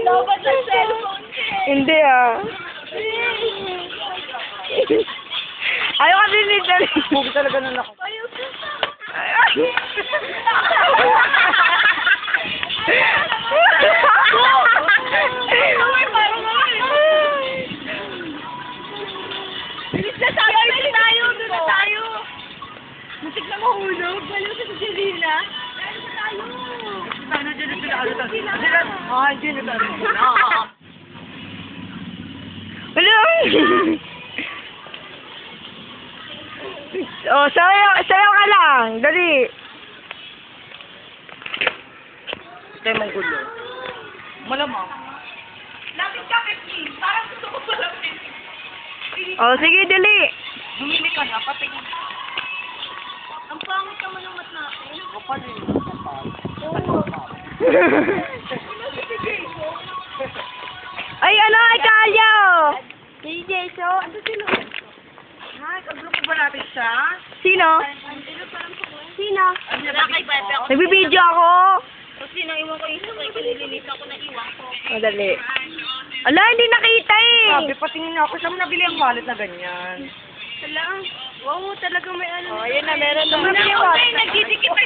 Dapat sa cellphone. Hindi ah. Ayaw ka din nito. Bugi talaga nun ako. Bilis na tayo, bilis tayo, doon na tayo. Musik na mahulog, baliw sa Jelina. Tayo. Ano dyan ito na ano to? Ah, dyan ito. Wala. Oh, sayaw ka lang. Dali. Kaya mong gulo. Malamang. Lapit ka, Pepsi. Parang gusto ko palapit. Oh, sige, dali. Bumili ka na, patingin. Ang pangit naman ng mat natin. Kapal yun. Kapal. Ay, ano, ay kalyo. Si Jason. Ano sino? Ay, kagrupo ba natin siya? Sino? Sino? Ano na kay Bebe? Nagbibideo ako. Kasi naiwan ko yung sakay, kalilinis ako na iwan ko. Madali. Ala, hindi nakita eh. Sabi, patingin nga ako. Saan mo nabili ang wallet na ganyan? Wala. Wow, talaga may ano. Oh, yun na, meron Saan mo nabili yung wallet? Nagdidikit pa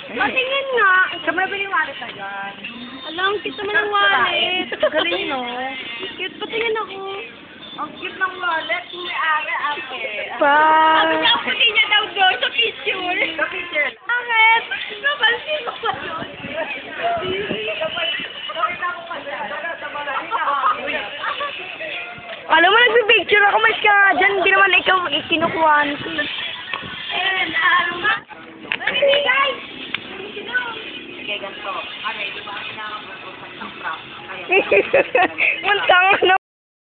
Patingin nga. Saan mo nabili yung wallet na yan? Alam, kita mo ng wallet. Galing, no? Cute, patingin ako. Ang cute ng wallet. May-ari, ate. Pa. Sabi niya, puti niya daw doon sa picture. Sa picture. Bakit? Napansin mo pa doon. Alam mo, nagpipicture ako, mas ka dyan. Hindi naman ikaw kinukuhaan ko. Ayan, ano nga? Mamimigay! Kaya ganito. Ano, di ba ang nakakapunta ng prank? Muntang ano.